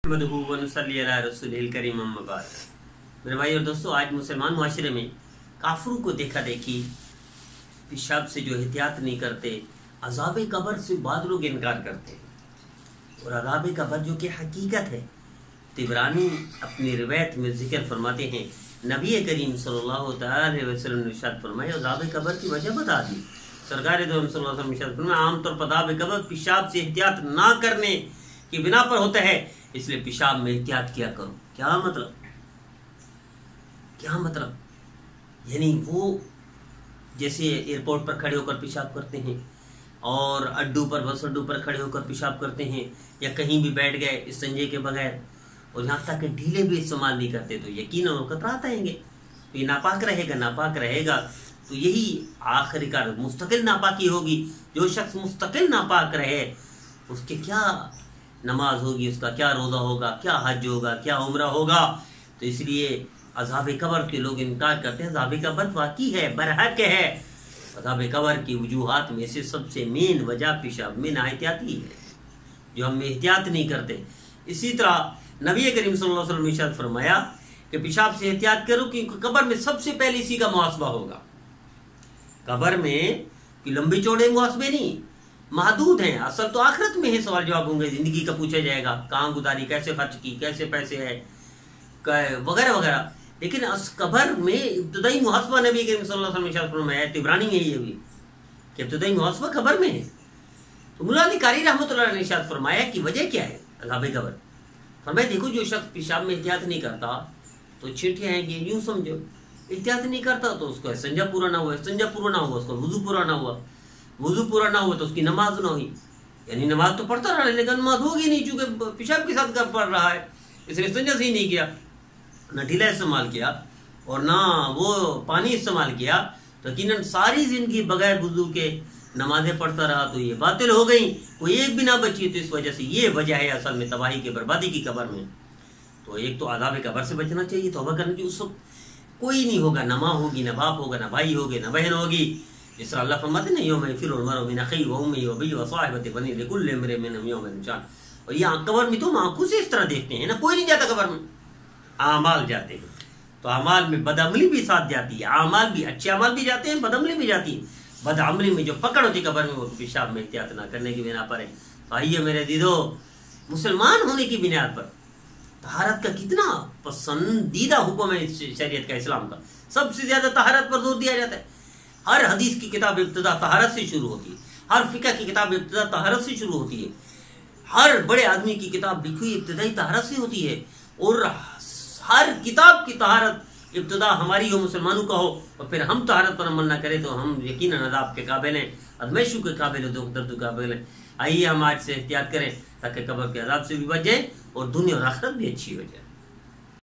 मेरे भाई और दोस्तों, आज मुसलमान माशरे में काफिरों को देखा देखी पेशाब से जो एहतियात नहीं करते, अज़ाब कब्र से बाद लोग इनकार करते हैं। और अज़ाब कब्र जो कि हकीकत है, तिबरानी अपनी रिवायत में जिक्र फरमाते हैं, नबी करीम सल्लल्लाहु अलैहि वसल्लम ने इरशाद फरमाया, अज़ाब कब्र की वजह बता दी। सरकार दो सल्लल्लाहु अलैहि वसल्लम इरशाद फरमाया, आमतौर पर अज़ाब कब्र पेशाब से एहतियात ना करने की बिना पर होता है, इसलिए पेशाब में एहतियात किया करो। क्या मतलब? यानी वो जैसे एयरपोर्ट पर खड़े होकर पेशाब करते हैं और बस अड्डू पर खड़े होकर पेशाब करते हैं, या कहीं भी बैठ गए इस्तिंजे के बगैर, और यहाँ तक कि ढीले भी इस्तेमाल नहीं करते, तो यकीनन वो कतरात आएंगे, तो ये नापाक रहेगा। तो यही आखिरकार मुस्तकिल नापाकी होगी। जो शख्स मुस्तकिल नापाक रहे, उसके क्या नमाज होगी, उसका क्या रोज़ा होगा, क्या हज होगा, क्या उम्रा होगा। तो इसलिए अज़ाब कब्र के लोग इनकार करते हैं। अज़ाब कब्र वाक़ई है, बरहक है। अज़ाब कब्र की वजूहात में से सबसे मेन वजह पेशाब में नाएहतियाती है, जो हम एहतियात नहीं करते। इसी तरह नबी करीम सल्लल्लाहु अलैहि वसल्लम ने इरशाद फरमाया कि पेशाब से एहतियात करो, क्योंकि कब्र में सबसे पहले इसी का मुहासबा होगा। कब्र में कि लंबे चौड़े मुहासबे नहीं, महदूद हैं। असल तो आखिरत में ही सवाल जवाब होंगे, जिंदगी का पूछा जाएगा, कहाँ गुजारी, कैसे खर्च की, कैसे पैसे है, वगैरह वगैरह। लेकिन कब्र में इब्तदाई मुहासबा नबी करीम सल्लल्लाहु अलैहि वसल्लम में है, तिबरानी में ये भी कि इब्तदाई मुहासबा कब्र में है। तो मुल्ला अली कारी रहमतुल्लाह अलैहि ने इरशाद फरमाया कि वजह क्या है अज़ाब कब्र। फरमाया, देखो जो शख्स पेशाब में एहतियात नहीं करता तो छींटियाँ हैं कि यूँ समझो, एहतियात नहीं करता तो उसको संजा पूरा ना हुआ, उसको वुज़ू पूरा ना हुआ, तो उसकी नमाज ना हुई। यानी नमाज तो पढ़ता रहा, लेकिन नमाज होगी नहीं, चूँकि पेशाब के साथ पढ़ रहा है, इसलिए संजा से ही नहीं किया, ना ढीला इस्तेमाल किया और ना वो पानी इस्तेमाल किया, तो यकीनन सारी जिंदगी बगैर वुज़ू के नमाजें पढ़ता रहा, तो ये बातिल हो गई, कोई एक भी ना बची। तो इस वजह से ये वजह है असल में तबाही की, बर्बादी की कब्र में। तो एक तो अज़ाब कब्र से बचना चाहिए, तौबा करनी चाहिए। उस वक्त कोई नहीं होगा, ना माँ होगी, ना बाप होगा, ना भाई होगे, ना बहन होगी। जिस तरह अल्लाह फरमाते नहीं, यौम यफ़िरुल मर'उ मिन अख़ीही व उम्मिही व अबीही व साहिबतिही व बनीही लिकुल्लि इम्रिइन मिनहुम यौमइज़िन शान। और ये कब्र में तो हम आंखों से इस तरह देखते हैं ना, कोई नहीं जाता कब्र में, आमाल जाते हैं। तो आमाल में बदअमली भी साथ जाती है, आमाल भी, अच्छे अमाल भी जाते हैं, बदअमली भी जाती है। बदअमली में जो पकड़ होती है कब्र में, वो पेशाब में एहतियात ना करने की बिना पर है। तो आइए मेरे दीदो, मुसलमान होने की बुनियाद पर तहारत का कितना पसंदीदा हुक्म है शरीयत का, इस्लाम का। सबसे ज्यादा तहारत पर जोर दिया जाता है। हर हदीस की किताब इब्तिदा तहारत से शुरू होती है, हर फिक़ह की किताब इब्तिदा तहारत से शुरू होती है, हर बड़े आदमी की किताब लिखी हुई इब्तिदाई तहारत से होती है। और हर किताब की तहारत इब्तिदा हमारी हो, मुसलमानों का हो, और फिर हम तहारत पर अमल ना करें तो हम यकीनन अज़ाब के काबिल हैं, अदमैशु के काबिल हैं, दुख दर्द के काबिल हैं। आइए हम आज से एहतियात करें ताकि कब्र के अज़ाब से भी बच जाए और दुनिया और आखिरत भी अच्छी हो जाए।